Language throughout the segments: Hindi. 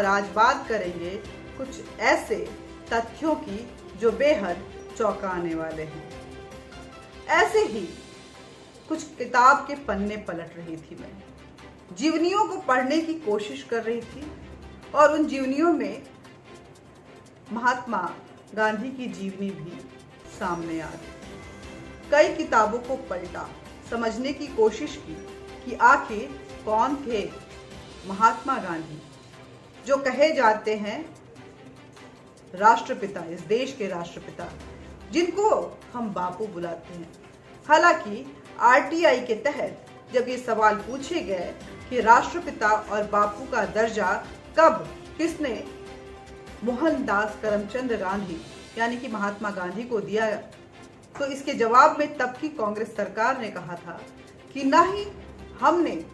और आज बात करेंगे कुछ ऐसे तथ्यों की जो बेहद चौंकाने वाले हैं। ऐसे ही कुछ किताब के पन्ने पलट रही थी मैं, जीवनियों को पढ़ने की कोशिश कर रही थी और उन जीवनियों में महात्मा गांधी की जीवनी भी सामने आ गई। कई किताबों को पलटा, समझने की कोशिश की कि आखिर कौन थे महात्मा गांधी, जो कहे जाते हैं राष्ट्रपिता, इस देश के राष्ट्रपिता, जिनको हम बापू बुलाते हैं। हालांकि आरटीआई के तहत जब ये सवाल पूछे गए कि राष्ट्रपिता और बापू का दर्जा कब किसने मोहनदास करमचंद गांधी यानी कि महात्मा गांधी को दिया, तो इसके जवाब में तब की कांग्रेस सरकार ने कहा था कि ना ही हमने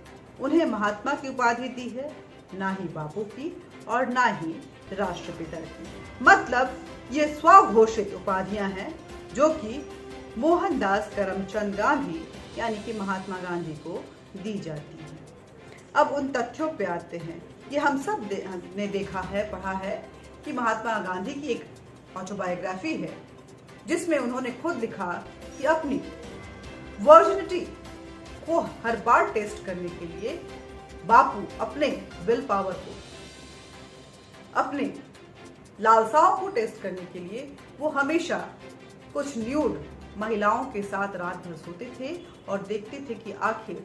उन्हें महात्मा की उपाधि दी है, ना ही बापू की और ना ही राष्ट्रपिता की। मतलब ये स्वघोषित उपाधियां हैं जो कि मोहनदास करमचंद गांधी यानी कि महात्मा गांधी को दी जाती है। अब उन तथ्यों पे आते हैं। ये हम सब ने देखा है, पढ़ा है कि महात्मा गांधी की एक ऑटोबायोग्राफी है जिसमें उन्होंने खुद लिखा कि अपनी वर्जिनिटी को हर बार टेस्ट करने के लिए बापू अपने विल पावर को, अपने लालसाओं को टेस्ट करने के लिए वो हमेशा कुछ न्यूड महिलाओं के साथ रात भर सोते थे और देखते थे कि आखिर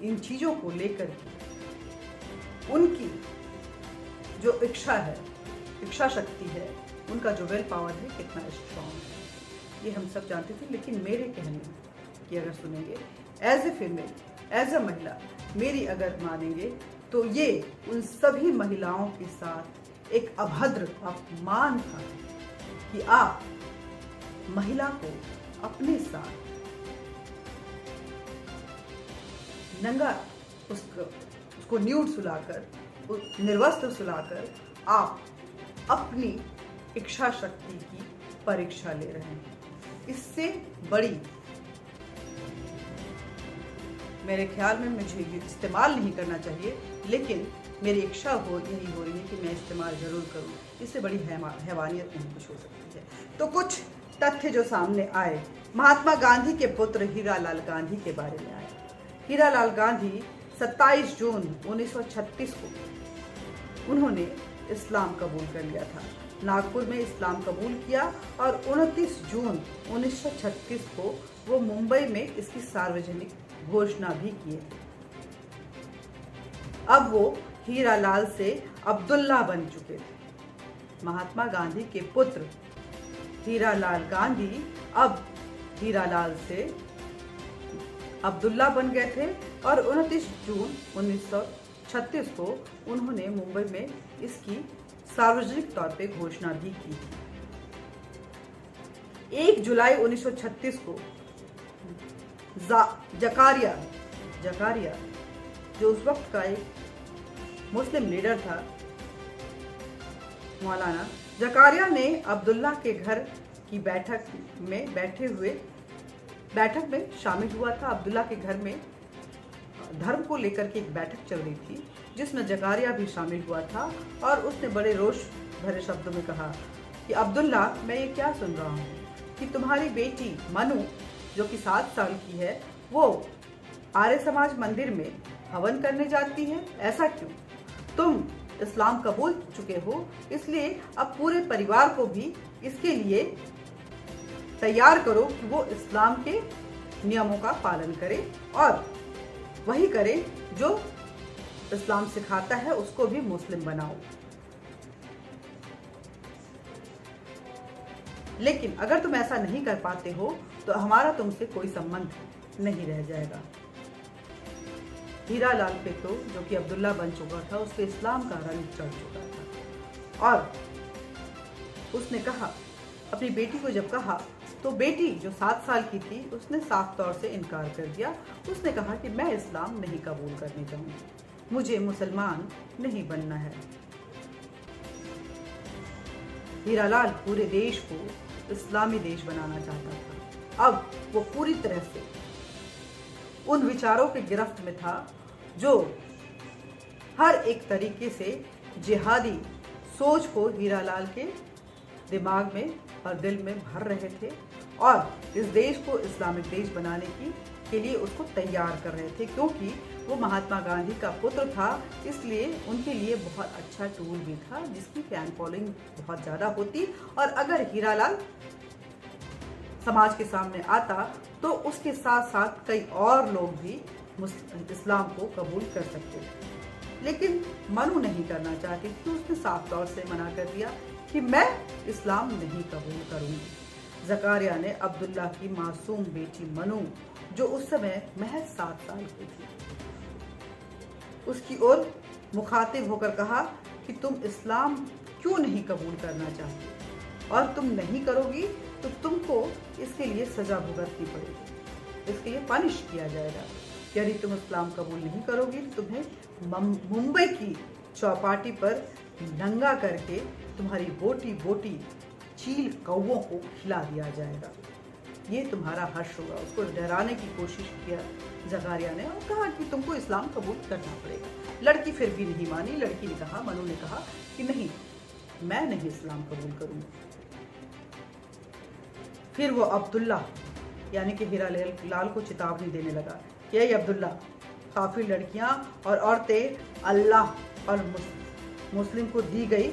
इन चीजों को लेकर के उनकी जो इच्छा है, इच्छा शक्ति है, उनका जो विल पावर है कितना स्ट्रॉन्ग है। ये हम सब जानते थे, लेकिन मेरे कहने की अगर सुनेंगे, as a female, as a महिला, मेरी अगर मानेंगे तो ये उन सभी महिलाओं के साथ एक अभद्र अपमान था कि आप महिला को अपने साथ नंगा, उसको न्यूड सुलाकर, निर्वस्त्र सुलाकर आप अपनी इच्छा शक्ति की परीक्षा ले रहे हैं। इससे बड़ी मेरे ख्याल में मुझे ये इस्तेमाल नहीं करना चाहिए, लेकिन मेरी इच्छा यही हो रही है कि मैं इस्तेमाल जरूर करूं। इससे बड़ी हैवानियत नहीं कुछ हो सकती है। तो कुछ तथ्य जो सामने आए महात्मा गांधी के पुत्र हीरालाल गांधी के बारे में आए। हीरालाल गांधी 27 जून 1936 को उन्होंने इस्लाम कबूल कर लिया था। नागपुर में इस्लाम कबूल किया और 29 जून 1936 को वो मुंबई में इसकी सार्वजनिक घोषणा भी किए। अब वो हीरालाल से अब्दुल्ला बन चुके थे। महात्मा गांधी के पुत्र हीरालाल गांधी अब हीरालाल से अब्दुल्ला बन गए थे और 29 जून 1936 को उन्होंने मुंबई में इसकी सार्वजनिक तौर पे घोषणा भी की। 1 जुलाई 1936 को जकारिया जो उस वक्त का एक मुस्लिम लीडर था, मौलाना जकारिया ने अब्दुल्ला के घर की बैठक में शामिल हुआ था। अब्दुल्ला के घर में धर्म को लेकर के एक बैठक चल रही थी जिसमें जकारिया भी शामिल हुआ था और उसने बड़े रोष भरे शब्दों में कहा कि अब्दुल्ला, मैं ये क्या सुन रहा हूँ कि तुम्हारी बेटी मनु जो कि 7 साल की है, वो आर्य समाज मंदिर में हवन करने जाती है। ऐसा क्यों? तुम इस्लाम कबूल चुके हो, इसलिए अब पूरे परिवार को भी इसके लिए तैयार करो कि वो इस्लाम के नियमों का पालन करे और वही करे जो इस्लाम सिखाता है, उसको भी मुस्लिम बनाओ। लेकिन अगर तुम ऐसा नहीं कर पाते हो तो हमारा तुमसे कोई संबंध नहीं रह जाएगा। हीरालाल पे तो जो कि अब्दुल्ला बन चुका था, उसके इस्लाम का रंग चढ़ चुका था और उसने कहा, अपनी बेटी को जब कहा तो बेटी जो 7 साल की थी उसने साफ तौर से इनकार कर दिया। उसने कहा कि मैं इस्लाम नहीं कबूल करने चाहूंगी, मुझे मुसलमान नहीं बनना है। हीरालाल पूरे देश को इस्लामी देश बनाना चाहता था। अब वो पूरी तरह से उन विचारों के गिरफ्त में था जो हर एक तरीके से जिहादी सोच को हीरालाल के दिमाग में और दिल में भर रहे थे और इस देश को इस्लामिक देश बनाने के लिए उसको तैयार कर रहे थे, क्योंकि वो महात्मा गांधी का पुत्र था, इसलिए उनके लिए बहुत अच्छा टूल भी था जिसकी फैन फॉलोइंग बहुत ज़्यादा होती। और अगर हीरालाल समाज के सामने आता तो उसके साथ साथ कई और लोग भी इस्लाम को कबूल कर सकते थे, लेकिन मनु नहीं करना चाहती थी। उसने साफ तौर से मना कर दिया कि मैं इस्लाम नहीं कबूल करूंगी। जकारिया ने अब्दुल्ला की मासूम बेटी मनु, जो उस समय महज 7 साल की थी, उसकी ओर मुखातिब होकर कहा कि तुम इस्लाम क्यों नहीं कबूल करना चाहती, और तुम नहीं करोगी तो तुमको इसके लिए सजा भुगतनी पड़ेगी, इसके लिए पनिश किया जाएगा। यदि तुम इस्लाम कबूल नहीं करोगी तो तुम्हें मुंबई की चौपाटी पर नंगा करके तुम्हारी बोटी बोटी चील कौवों को खिला दिया जाएगा, ये तुम्हारा हर्ष होगा। उसको डराने की कोशिश किया जकारिया ने और कहा कि तुमको इस्लाम कबूल करना पड़ेगा। लड़की फिर भी नहीं मानी। लड़की ने कहा, मनु ने कहा कि नहीं, मैं नहीं इस्लाम कबूल करूंगी। फिर वो अब्दुल्ला यानी कि हीरालाल को चेतावनी देने लगा कि ये अब्दुल्ला, काफी लड़कियां और औरतें अल्लाह और मुस्लिम को दी गई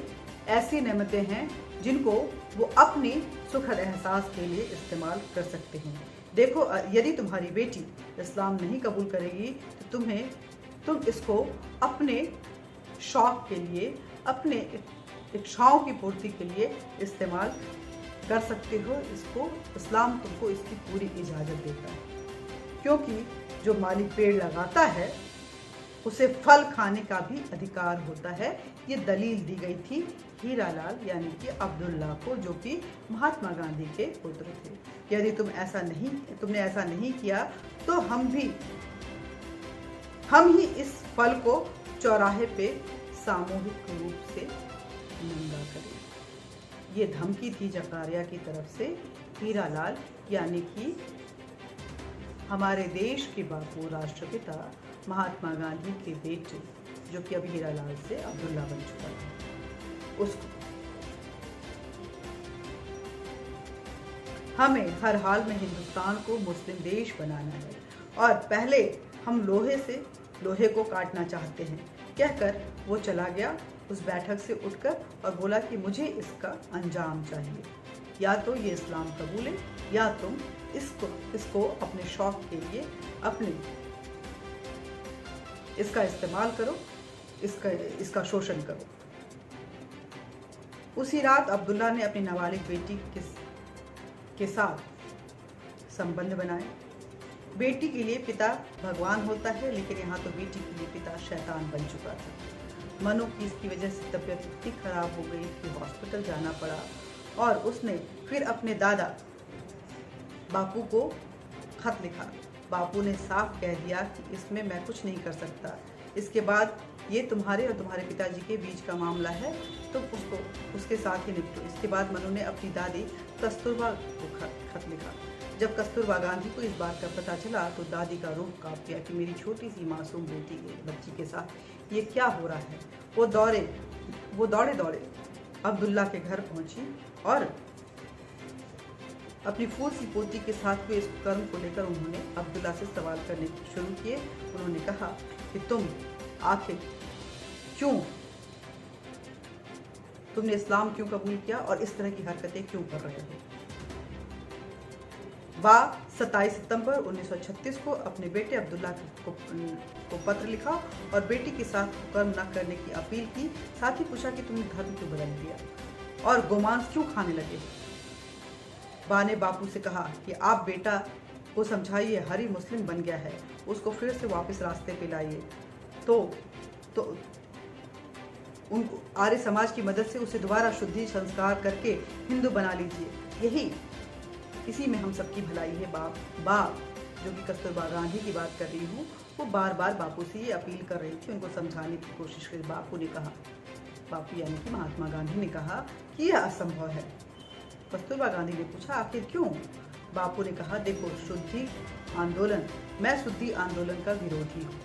ऐसी नेमतें हैं जिनको वो अपनी सुखद एहसास के लिए इस्तेमाल कर सकते हैं। देखो, यदि तुम्हारी बेटी इस्लाम नहीं कबूल करेगी तो तुम इसको अपने शौक के लिए, अपने इच्छाओं की पूर्ति के लिए इस्तेमाल कर सकते हो। इसको इस्लाम तुमको इसकी पूरी इजाज़त देता है, क्योंकि जो मालिक पेड़ लगाता है उसे फल खाने का भी अधिकार होता है। ये दलील दी गई थी हीरालाल यानी कि अब्दुल्ला को, जो कि महात्मा गांधी के पुत्र थे। यदि तुमने ऐसा नहीं किया तो हम ही इस फल को चौराहे पे सामूहिक रूप से नंगा करें। ये धमकी थी जकारिया की तरफ से हीरालाल यानी कि हमारे देश के बापू राष्ट्रपिता महात्मा गांधी के बेटे, जो कि अभी हीरालाल से अब्दुल्ला बन चुका था, उसको। हमें हर हाल में हिंदुस्तान को मुस्लिम देश बनाना है और पहले हम लोहे को काटना चाहते हैं, कहकर वो चला गया उस बैठक से उठकर और बोला कि मुझे इसका अंजाम चाहिए, या तो ये इस्लाम कबूल है या तुम इसको अपने शौक के लिए इसका इस्तेमाल करो, इसका शोषण करो। उसी रात अब्दुल्ला ने अपनी नाबालिग बेटी के साथ संबंध बनाए। बेटी के लिए पिता भगवान होता है, लेकिन यहाँ तो बेटी के लिए पिता शैतान बन चुका था। मनु की इसकी वजह से तबीयत इतनी खराब हो गई कि हॉस्पिटल जाना पड़ा और उसने फिर अपने दादा बापू को खत लिखा। बापू ने साफ कह दिया कि इसमें मैं कुछ नहीं कर सकता, इसके बाद ये तुम्हारे और तुम्हारे पिताजी के बीच का मामला है, तो उसके साथ ही निपटो। इसके बाद मनु ने अपनी दादी कस्तूरबा को खत लिखा। जब कस्तूरबा गांधी को इस बात का पता चला तो दादी का रूह कांप गया कि मेरी छोटी सी मासूम बच्ची के साथ ये क्या हो रहा है। वो दौड़े अब्दुल्ला के घर पहुंची और अपनी फूल सी पोती के साथ हुए इस कर्म को लेकर उन्होंने अब्दुल्ला से सवाल करने शुरू किए। उन्होंने कहा कि तुम आखिर तुमने इस्लाम क्यों कबूल किया और इस तरह की हरकतें क्यों कर रहे हो। 27 सितंबर 1936 को अपने बेटे अब्दुल्ला को पत्र लिखा और बेटी के साथ कर्म न करने की अपील की। साथ ही पूछा कि तुमने धर्म क्यों बदल दिया और गोमांस क्यों खाने लगे। बा ने बापू से कहा कि आप बेटा को समझाइए, हरी मुस्लिम बन गया है, उसको फिर से वापस रास्ते पे लाइए, तो उनको आर्य समाज की मदद से उसे दोबारा शुद्धि संस्कार करके हिंदू बना लीजिए। इसी में हम सबकी भलाई है। बाप जो कि कस्तूरबा गांधी की बात कर रही हूँ, वो बार बार बापू से ये अपील कर रही थी, उनको समझाने की कोशिश करी। बापू यानी कि महात्मा गांधी ने कहा कि यह असंभव है। कस्तूरबा गांधी ने पूछा आखिर क्यों। बापू ने कहा देखो, मैं शुद्धि आंदोलन का विरोधी हूँ।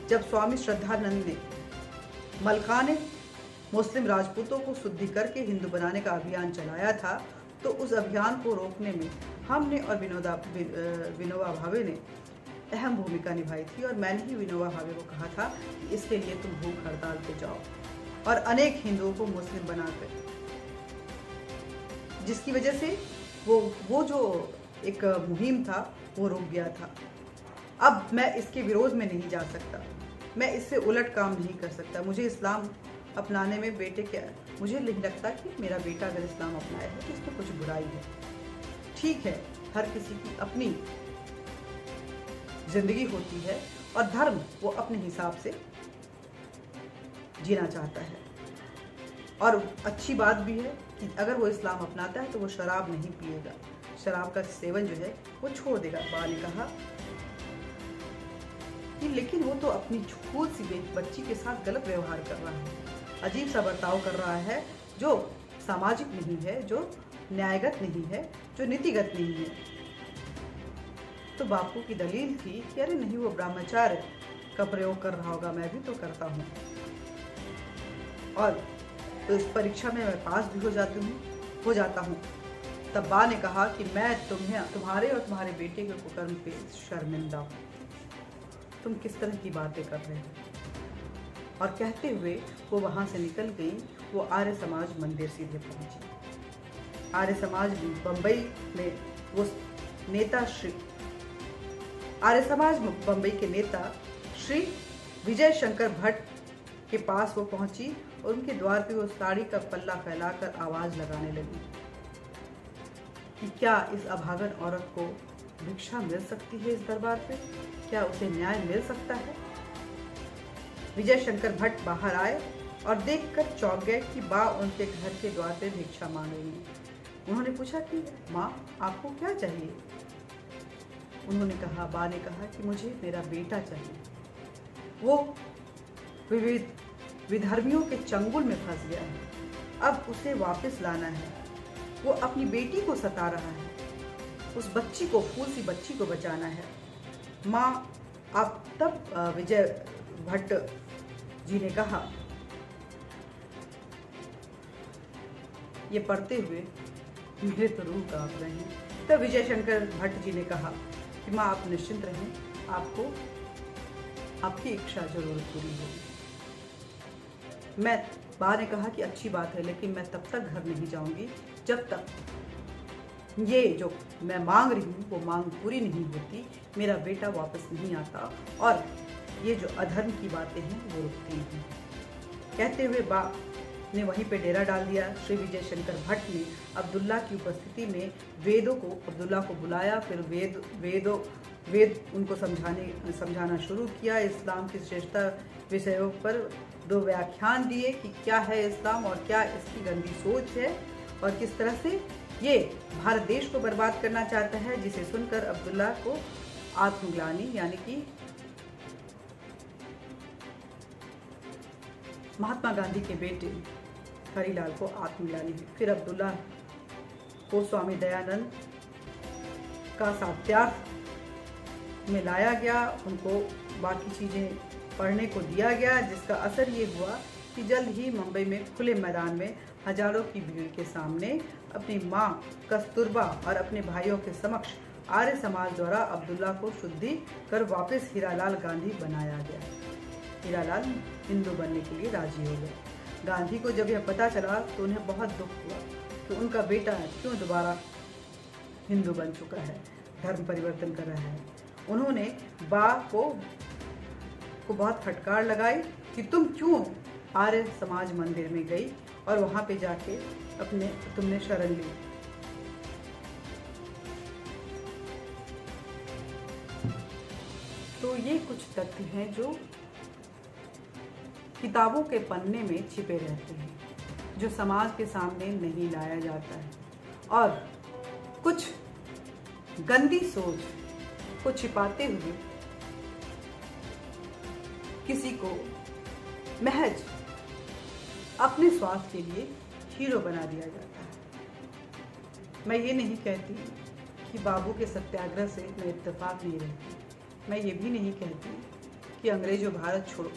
जब स्वामी श्रद्धानंद ने मलकाने मुस्लिम राजपूतों को शुद्धि करके हिंदू बनाने का अभियान चलाया था, तो उस अभियान को रोकने में हमने और विनोबा भावे ने अहम भूमिका निभाई थी। और मैंने ही विनोबा भावे को कहा था कि इसके लिए तुम भूख हड़ताल पे जाओ, और अनेक हिंदुओं को मुस्लिम बनाकर, जिसकी वजह से वो जो एक मुहिम था वो रुक गया था। अब मैं इसके विरोध में नहीं जा सकता, मैं इससे उलट काम नहीं कर सकता। मुझे इस्लाम अपनाने में मुझे नहीं लगता कि मेरा बेटा अगर इस्लाम अपनाया है तो इसमें कुछ बुराई है। ठीक है, हर किसी की अपनी जिंदगी होती है और धर्म वो अपने हिसाब से जीना चाहता है। और अच्छी बात भी है कि अगर वो इस्लाम अपनाता है तो वो शराब नहीं पिएगा, शराब का सेवन जो है वो छोड़ देगा। बा ने कहा कि लेकिन वो तो अपनी खुद सी बच्ची के साथ गलत व्यवहार कर रहा है, अजीब सा बर्ताव कर रहा है, जो सामाजिक नहीं है, जो न्यायगत नहीं है, जो नीतिगत नहीं है। तो बापू की दलील थी कि अरे नहीं, वो ब्रह्मचार्य का प्रयोग कर रहा होगा, मैं भी तो करता हूँ, और तो इस परीक्षा में मैं पास भी हो जाता हूँ। तब बा ने कहा कि मैं तुम्हारे और तुम्हारे बेटे के कुकर्म पे शर्मिंदा हूँ, तुम किस तरह की बातें कर रहे हो। और कहते हुए वो वहाँ से निकल गई। वो आर्य समाज मंदिर सीधे पहुँची। आर्य समाज बम्बई में वो नेता आर्य समाज बम्बई के नेता श्री विजय शंकर भट्ट के पास वो पहुंची और उनके द्वार पे वो साड़ी का पल्ला फैलाकर आवाज लगाने लगी कि क्या इस अभागन औरत को भिक्षा मिल सकती है इस दरबार पे, क्या उसे न्याय मिल सकता है। विजय शंकर भट्ट बाहर आए और देखकर चौंक गए कि बा उनके घर के द्वार पे भिक्षा मांग रही है। उन्होंने पूछा कि माँ, आपको क्या चाहिए। बा ने कहा कि मुझे मेरा बेटा चाहिए, वो विधर्मियों के चंगुल में फंस गया है, अब उसे वापस लाना है। वो अपनी बेटी को सता रहा है, उस बच्ची को, फूल सी बच्ची को बचाना है। माँ, आप तब विजय भट्ट जी ने कहा, ये पढ़ते हुए मेरे तो रूह कांप रहे हैं। तब विजय शंकर भट्ट जी ने कहा कि माँ, आप निश्चिंत रहें, आपको आपकी इच्छा जरूर पूरी होगी। बा ने कहा कि अच्छी बात है, लेकिन मैं तब तक घर नहीं जाऊंगी जब तक ये जो मैं मांग रही हूँ वो मांग पूरी नहीं होती, मेरा बेटा वापस नहीं आता और ये जो अधर्म की बातें हैं वो रुकती नहीं। कहते हुए बा ने वहीं पे डेरा डाल दिया। श्री विजय शंकर भट्ट ने अब्दुल्ला की उपस्थिति में अब्दुल्ला को बुलाया, फिर वेद उनको समझाना शुरू किया। इस्लाम की श्रेष्ठता विषयों पर 2 व्याख्यान दिए कि क्या है इस्लाम और क्या इसकी गंदी सोच है और किस तरह से ये भारत देश को बर्बाद करना चाहता है, जिसे सुनकर अब्दुल्ला को आत्मग्लानि यानी कि महात्मा गांधी के बेटे हरिलाल को आत्मग्लानि हुई। फिर अब्दुल्ला को स्वामी दयानंद का सात्यार्थ में लाया गया, उनको बाकी चीज़ें पढ़ने को दिया गया, जिसका असर ये हुआ कि जल्द ही मुंबई में खुले मैदान में हजारों की भीड़ के सामने अपनी मां कस्तूरबा और अपने भाइयों के समक्ष आर्य समाज द्वारा अब्दुल्ला को शुद्धि कर वापस हीरालाल गांधी बनाया गया। हीरालाल हिंदू बनने के लिए राजी हो गए। गांधी को जब यह पता चला तो उन्हें बहुत दुख हुआ कि उनका बेटा क्यों दोबारा हिंदू बन चुका है, धर्म परिवर्तन कर रहा है। उन्होंने बा को बहुत फटकार लगाई कि तुम क्यों आर्य समाज मंदिर में गई और वहां पे जाके तुमने शरण ली। तो ये कुछ तथ्य हैं जो किताबों के पन्ने में छिपे रहते हैं, जो समाज के सामने नहीं लाया जाता है, और कुछ गंदी सोच को छिपाते हुए किसी को महज अपने स्वार्थ के लिए हीरो बना दिया जाता है। मैं ये नहीं कहती कि बाबू के सत्याग्रह से मैं इत्तेफाक नहीं रहती, मैं ये भी नहीं कहती कि अंग्रेजों भारत छोड़ो।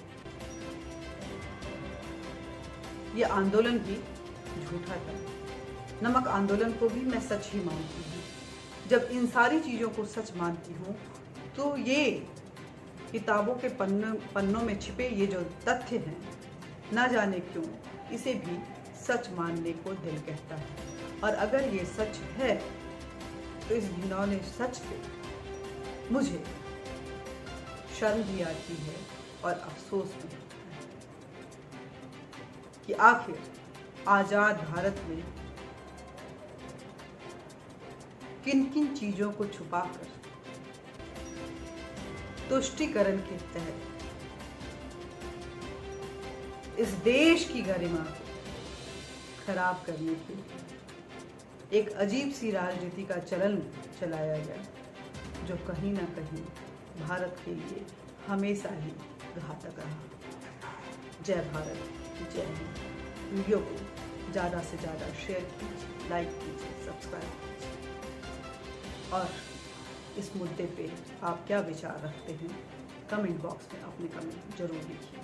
ये आंदोलन भी झूठा था। नमक आंदोलन को भी मैं सच ही मानती हूँ। जब इन सारी चीज़ों को सच मानती हूँ तो ये किताबों के पन्नों में छिपे ये जो तथ्य हैं, ना जाने क्यों इसे भी सच मानने को दिल कहता है। और अगर ये सच है तो इस घिनौने सच पे मुझे शर्म भी आती है और अफसोस भी होता है कि आखिर आजाद भारत में किन किन चीजों को छुपाकर तुष्टीकरण के तहत इस देश की गरिमा को खराब करने के लिए एक अजीब सी राजनीति का चलन चलाया गया, जो कहीं ना कहीं भारत के लिए हमेशा ही घातक रहा। जय भारत, जय हिंद। वीडियो को ज़्यादा से ज़्यादा शेयर कीजिए, लाइक कीजिए, सब्सक्राइब कीजिए और इस मुद्दे पे आप क्या विचार रखते हैं कमेंट बॉक्स में अपने कमेंट जरूर लिखिए।